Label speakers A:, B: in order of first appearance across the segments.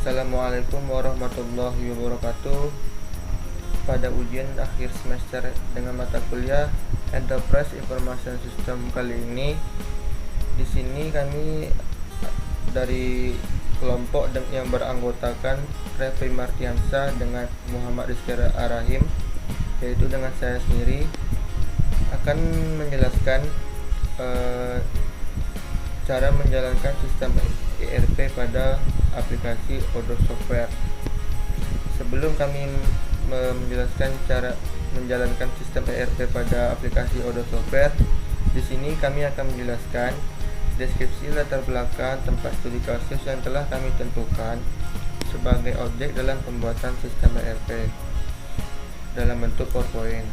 A: Assalamualaikum warahmatullahi wabarakatuh. Pada ujian akhir semester dengan mata kuliah Enterprise Information System kali ini, di sini kami dari kelompok yang beranggotakan Refri Martiansa dengan Muhammad Rizky Arahim, yaitu dengan saya sendiri, akan menjelaskan cara menjalankan sistem ERP pada aplikasi Odoo Software. Sebelum kami menjelaskan cara menjalankan sistem ERP pada aplikasi Odoo Software, di sini kami akan menjelaskan deskripsi latar belakang tempat studi kasus yang telah kami tentukan sebagai objek dalam pembuatan sistem ERP dalam bentuk PowerPoint.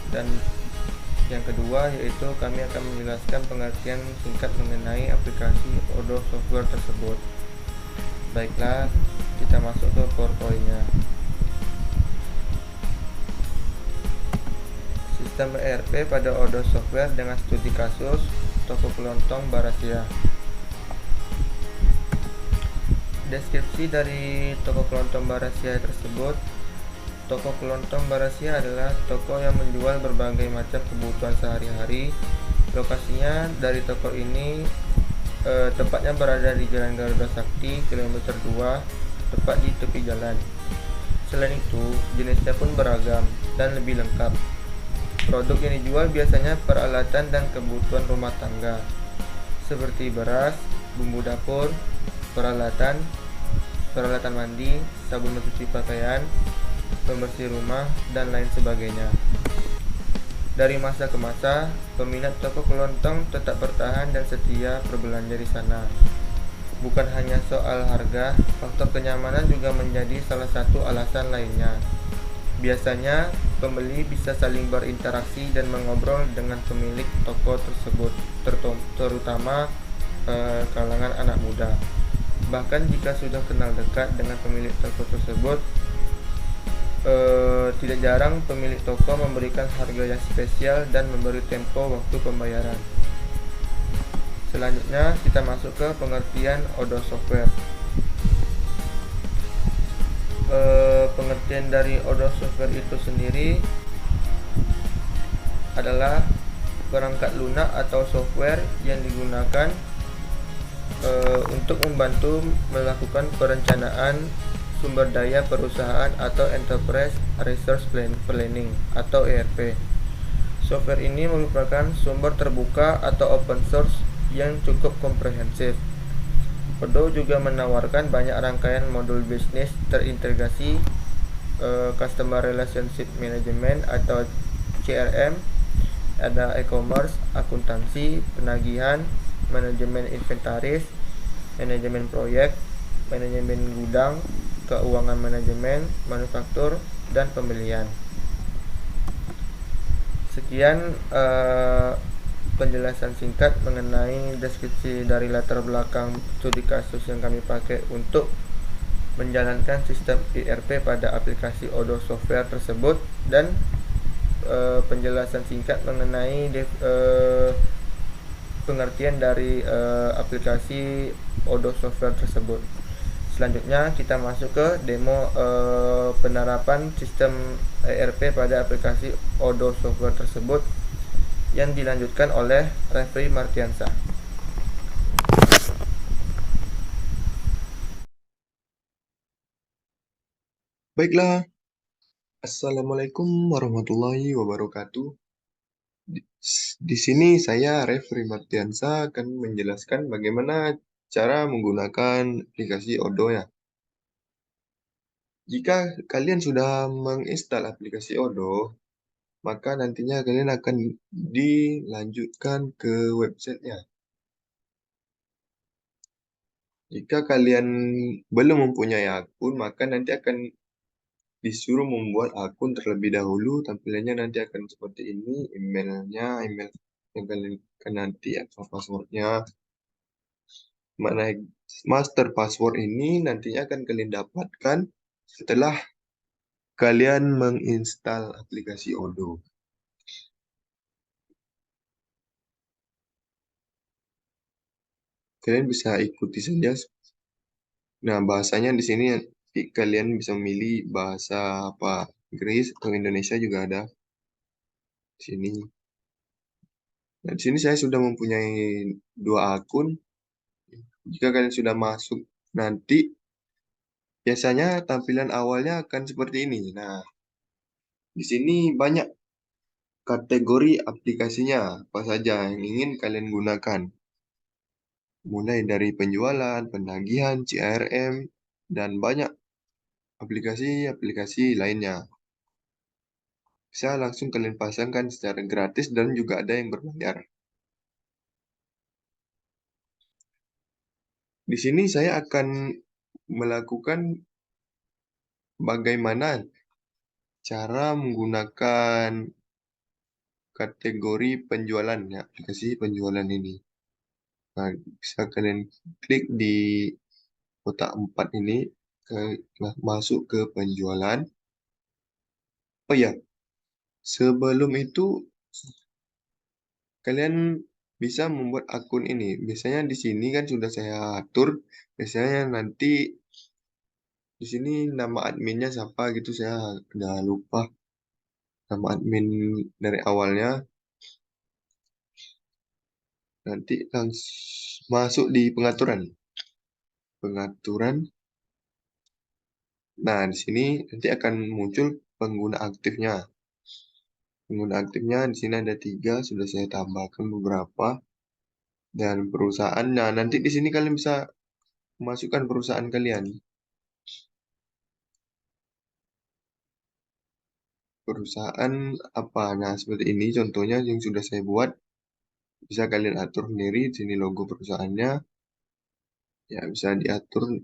A: Dan yang kedua yaitu kami akan menjelaskan pengertian singkat mengenai aplikasi Odoo Software tersebut. Baiklah, kita masuk ke PowerPoint-nya. Sistem ERP pada Odoo Software dengan studi kasus toko kelontong Barasia. Deskripsi dari toko kelontong Barasia tersebut. Toko kelontong Barasia adalah toko yang menjual berbagai macam kebutuhan sehari-hari. Lokasinya dari toko ini tepatnya berada di Jalan Garuda Sakti, kilometer 2, tepat di tepi jalan. Selain itu, jenisnya pun beragam dan lebih lengkap. Produk yang dijual biasanya peralatan dan kebutuhan rumah tangga, seperti beras, bumbu dapur, peralatan mandi, sabun mencuci pakaian, pembersih rumah, dan lain sebagainya. Dari masa ke masa, peminat toko kelontong tetap bertahan dan setia berbelanja di sana. Bukan hanya soal harga, faktor kenyamanan juga menjadi salah satu alasan lainnya. Biasanya, pembeli bisa saling berinteraksi dan mengobrol dengan pemilik toko tersebut, terutama kalangan anak muda. Bahkan jika sudah kenal dekat dengan pemilik toko tersebut, tidak jarang pemilik toko memberikan harga yang spesial dan memberi tempo waktu pembayaran. Selanjutnya kita masuk ke pengertian Odoo Software. Pengertian dari Odoo Software itu sendiri adalah perangkat lunak atau software yang digunakan untuk membantu melakukan perencanaan sumber daya perusahaan atau Enterprise Resource Planning atau ERP. Software ini merupakan sumber terbuka atau open source yang cukup komprehensif. Odoo juga menawarkan banyak rangkaian modul bisnis terintegrasi, Customer Relationship Management atau CRM, ada e-commerce, akuntansi, penagihan, manajemen inventaris, manajemen proyek, manajemen gudang, keuangan manajemen, manufaktur, dan pembelian. Sekian penjelasan singkat mengenai deskripsi dari latar belakang studi kasus yang kami pakai untuk menjalankan sistem ERP pada aplikasi Odoo Software tersebut, dan penjelasan singkat mengenai pengertian dari aplikasi Odoo Software tersebut. Selanjutnya kita masuk ke demo penerapan sistem ERP pada aplikasi Odoo Software tersebut yang dilanjutkan oleh Refri Martiansa.
B: Baiklah, Assalamualaikum warahmatullahi wabarakatuh. Di sini saya Refri Martiansa akan menjelaskan bagaimana cara menggunakan aplikasi Odoo ya. Jika kalian sudah menginstal aplikasi Odoo, maka nantinya kalian akan dilanjutkan ke websitenya. Jika kalian belum mempunyai akun, maka nanti akan disuruh membuat akun terlebih dahulu. Tampilannya nanti akan seperti ini, emailnya, email yang kalian kan nanti atau passwordnya. Mana master password ini nantinya akan kalian dapatkan setelah kalian menginstal aplikasi Odoo. Kalian bisa ikuti saja Nah, bahasanya di sini kalian bisa memilih bahasa apa, Inggris atau Indonesia juga ada di sini. Nah, di sini saya sudah mempunyai dua akun. Jika kalian sudah masuk nanti, biasanya tampilan awalnya akan seperti ini. Nah, di sini banyak kategori aplikasinya, apa saja yang ingin kalian gunakan. Mulai dari penjualan, penagihan, CRM, dan banyak aplikasi-aplikasi lainnya. Bisa langsung kalian pasangkan secara gratis dan juga ada yang berbayar. Di sini saya akan melakukan bagaimana cara menggunakan kategori penjualan ya, aplikasi penjualan ini. Nah, bisa kalian klik di kotak 4 ini, ke, masuk ke penjualan. Oh ya, sebelum itu kalian bisa membuat akun ini. Biasanya di sini kan sudah saya atur. Biasanya nanti di sini nama adminnya siapa gitu saya udah lupa nama admin dari awalnya. Nanti langsung masuk di pengaturan. Pengaturan. Nah, di sini nanti akan muncul pengguna aktifnya. Pengguna aktifnya di sini ada 3, sudah saya tambahkan beberapa. Dan perusahaan, nah nanti di sini kalian bisa masukkan perusahaan kalian. Perusahaan apa? Nah, seperti ini contohnya yang sudah saya buat. Bisa kalian atur sendiri. Di sini logo perusahaannya. Ya, bisa diatur.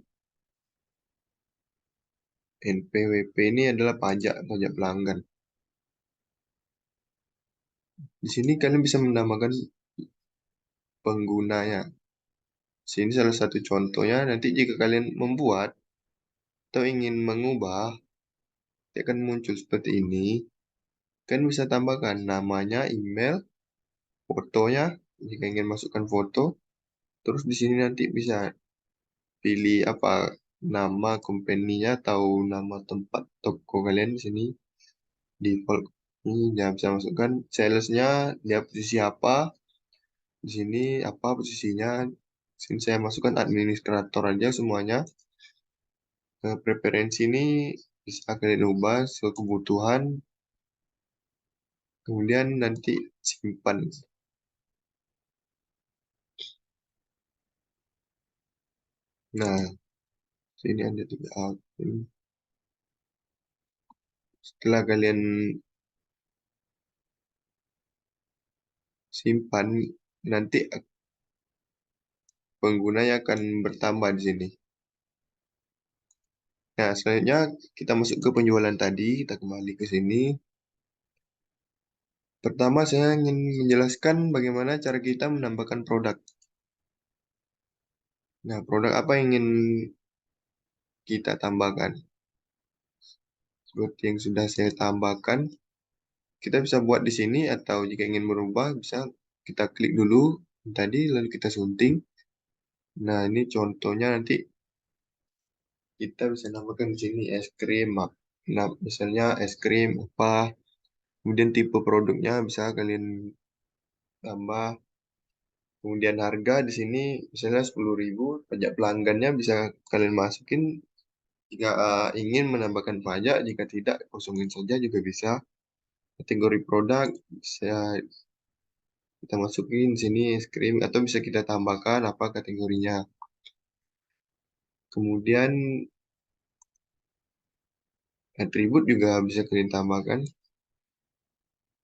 B: NPWP ini adalah pajak, pajak pelanggan. Di sini kalian bisa menambahkan penggunanya. Sini salah satu contohnya. Nanti jika kalian membuat atau ingin mengubah, dia akan muncul seperti ini. Kalian bisa tambahkan namanya, email, fotonya. Jika ingin masukkan foto, terus di sini nanti bisa pilih apa nama company-nya atau nama tempat toko kalian di sini. Default ini ya bisa masukkan salesnya, dia posisi apa. Di sini apa posisinya. Di sini saya masukkan administrator aja semuanya. Preferensi ini bisa kalian ubah sesuai kebutuhan. Kemudian nanti simpan. Nah, sini ada 3 akun. Setelah kalian simpan, nanti penggunanya akan bertambah di sini. Nah, selanjutnya kita masuk ke penjualan tadi. Kita kembali ke sini. Pertama, saya ingin menjelaskan bagaimana cara kita menambahkan produk. Nah, produk apa yang ingin kita tambahkan? Seperti yang sudah saya tambahkan, kita bisa buat di sini atau jika ingin merubah, bisa kita klik dulu tadi, lalu kita sunting. Nah, ini contohnya nanti kita bisa namakan di sini es krim. Nah, misalnya es krim apa, kemudian tipe produknya bisa kalian tambah. Kemudian harga di sini misalnya 10.000, pajak pelanggannya bisa kalian masukin jika ingin menambahkan pajak, jika tidak kosongin saja juga bisa. Kategori produk bisa kita masukin di sini es krim atau bisa kita tambahkan apa kategorinya. Kemudian atribut juga bisa kalian tambahkan.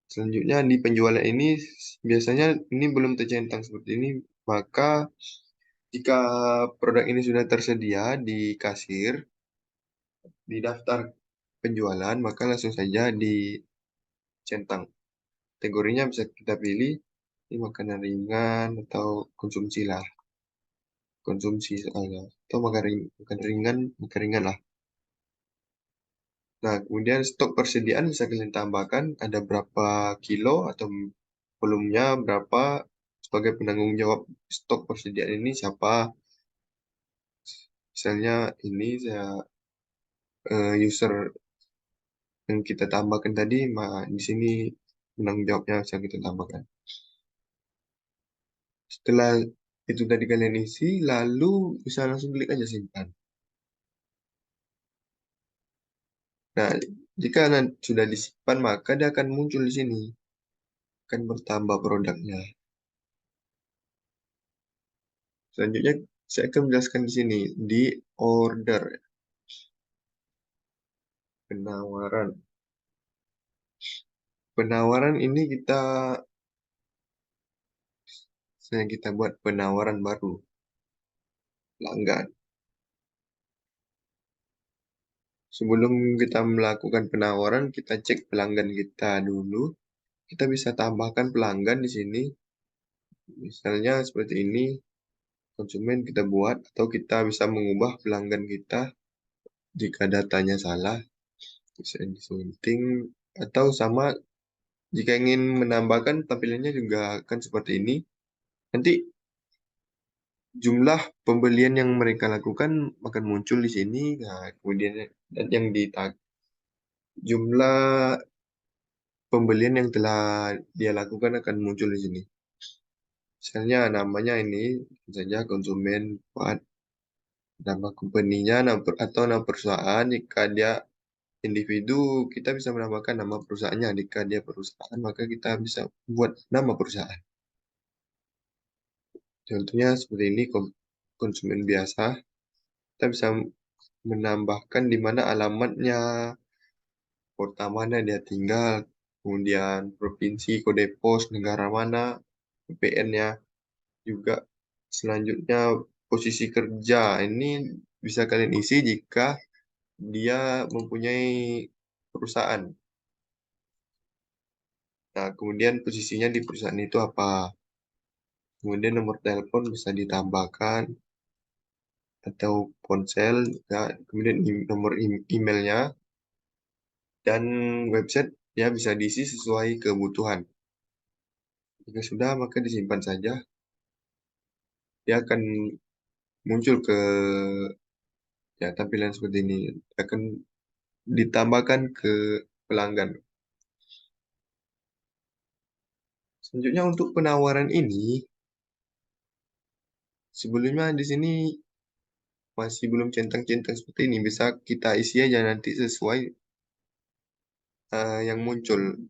B: Selanjutnya di penjualan ini biasanya ini belum tercentang seperti ini, maka jika produk ini sudah tersedia di kasir, di daftar penjualan, maka langsung saja dicentang. Kategorinya bisa kita pilih ini makanan ringan atau konsumsi lah, konsumsi soalnya atau makan ringan, makan ringan lah. Nah, kemudian stok persediaan bisa kalian tambahkan ada berapa kilo atau volumenya berapa sebagai penanggung jawab stok persediaan ini siapa. Misalnya ini saya user yang kita tambahkan tadi, di sini penanggung jawabnya bisa kita tambahkan. Setelah itu tadi kalian isi, lalu bisa langsung klik aja simpan. Nah, jika sudah disimpan, maka dia akan muncul di sini. Akan bertambah produknya. Selanjutnya, saya akan menjelaskan di sini. Di order. Penawaran. Penawaran ini kita buat penawaran baru. Pelanggan. Sebelum kita melakukan penawaran, kita cek pelanggan kita dulu. Kita bisa tambahkan pelanggan di sini. Misalnya seperti ini, konsumen kita buat, atau kita bisa mengubah pelanggan kita jika datanya salah, bisa disunting, atau sama jika ingin menambahkan tampilannya juga akan seperti ini. Nanti jumlah pembelian yang mereka lakukan akan muncul di sini. Nah, kemudian dan yang jumlah pembelian yang telah dia lakukan akan muncul di sini. Misalnya namanya ini saja konsumen buat nama company-nya atau nama perusahaan. Jika dia individu, kita bisa menambahkan nama perusahaannya. Jika dia perusahaan, maka kita bisa buat nama perusahaan. Contohnya seperti ini, konsumen biasa. Kita bisa menambahkan di mana alamatnya, kota mana dia tinggal, kemudian provinsi, kode pos, negara mana, VPN-nya juga. Selanjutnya, posisi kerja. Ini bisa kalian isi jika dia mempunyai perusahaan. Nah, kemudian posisinya di perusahaan itu apa? Kemudian nomor telepon bisa ditambahkan atau ponsel, ya. Kemudian nomor emailnya dan website ya bisa diisi sesuai kebutuhan. Jika sudah, maka disimpan saja. Dia akan muncul ke ya tampilan seperti ini. Akan ditambahkan ke pelanggan. Selanjutnya untuk penawaran ini, sebelumnya di sini masih belum centang-centang seperti ini. Bisa kita isi aja nanti sesuai yang muncul.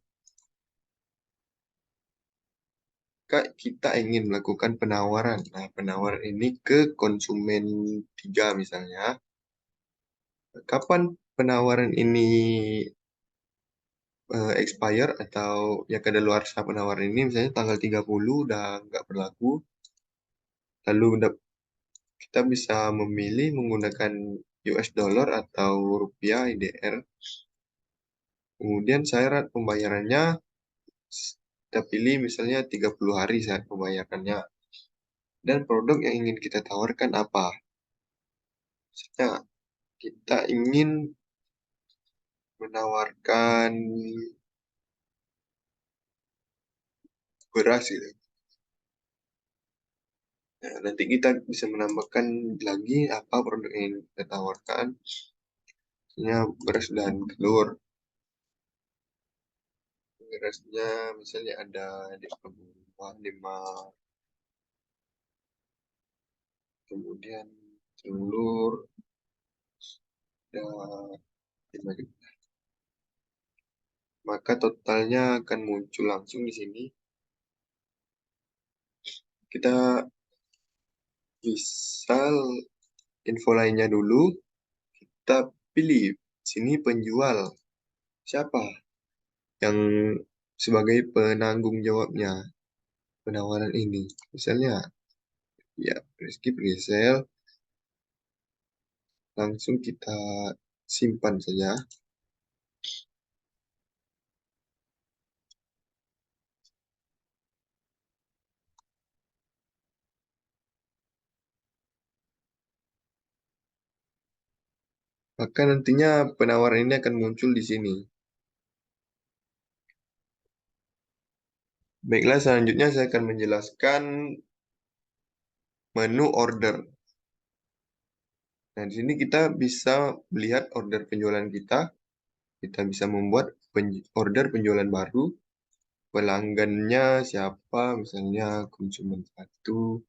B: Kak, kita ingin melakukan penawaran. Nah, penawaran ini ke konsumen 3 misalnya. Kapan penawaran ini expire atau ya kadaluarsa penawaran ini misalnya tanggal 30 udah nggak berlaku. Lalu kita bisa memilih menggunakan US dollar atau rupiah IDR. Kemudian syarat pembayarannya kita pilih misalnya 30 hari saat pembayarannya. Dan produk yang ingin kita tawarkan apa? Misalnya kita ingin menawarkan beras gitu. Nah, nanti kita bisa menambahkan lagi apa produk yang ingin kita tawarkan. Misalnya beras dan telur. Berasnya misalnya ada di Pelabuhan 5, kemudian telur ada 5 juta. Maka totalnya akan muncul langsung di sini. Kita bisa info lainnya dulu. Kita pilih sini penjual siapa yang sebagai penanggung jawabnya penawaran ini. Misalnya ya Rizky Presale, langsung kita simpan saja. Maka nantinya penawaran ini akan muncul di sini. Baiklah, selanjutnya saya akan menjelaskan menu order. Nah, di sini kita bisa melihat order penjualan kita. Kita bisa membuat order penjualan baru. Pelanggannya siapa, misalnya konsumen satu.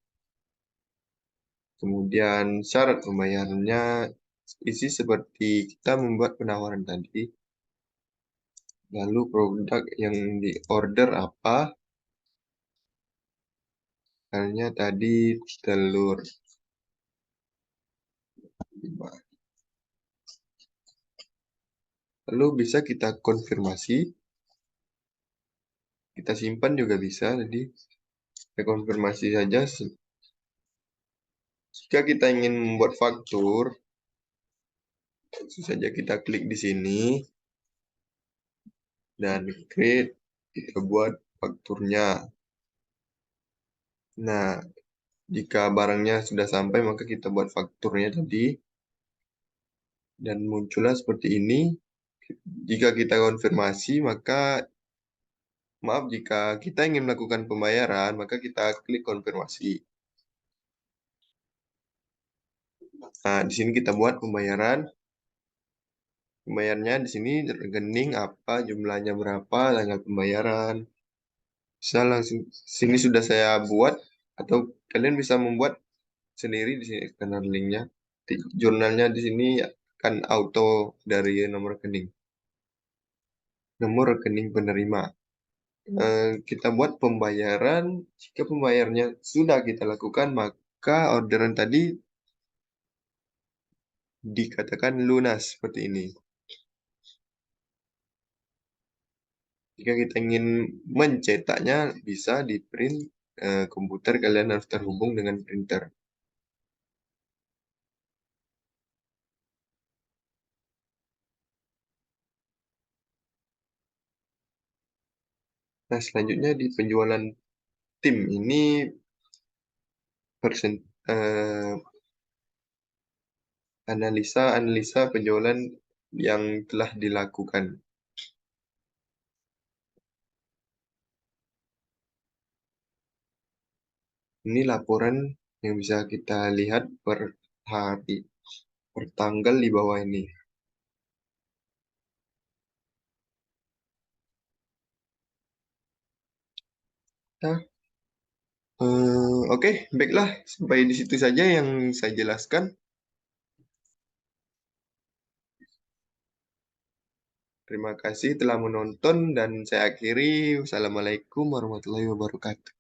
B: Kemudian syarat pembayarannya isi seperti kita membuat penawaran tadi. Lalu produk yang di order apa? Misalnya tadi telur. Lalu bisa kita konfirmasi. Kita simpan juga bisa. Jadi kita konfirmasi saja. Jika kita ingin membuat faktur, langsung saja kita klik di sini dan create, kita buat fakturnya. Nah, jika barangnya sudah sampai, maka kita buat fakturnya tadi. Dan muncullah seperti ini. Jika kita konfirmasi, maka maaf, jika kita ingin melakukan pembayaran, maka kita klik konfirmasi. Nah, di sini kita buat pembayaran. Pembayarannya di sini rekening apa, jumlahnya berapa, tanggal pembayaran. Bisa langsung sini sudah saya buat, atau kalian bisa membuat sendiri di sini karena linknya. Jurnalnya di sini akan auto dari nomor rekening. Nomor rekening penerima. Kita buat pembayaran. Jika pembayarannya sudah kita lakukan, maka orderan tadi dikatakan lunas seperti ini. Jika kita ingin mencetaknya, bisa di print komputer, kalian harus terhubung dengan printer. Nah, selanjutnya di penjualan tim ini analisa penjualan yang telah dilakukan. Ini laporan yang bisa kita lihat per hari, per tanggal di bawah ini. Nah, oke, baiklah. Sampai di situ saja yang saya jelaskan. Terima kasih telah menonton dan saya akhiri. Wassalamualaikum warahmatullahi wabarakatuh.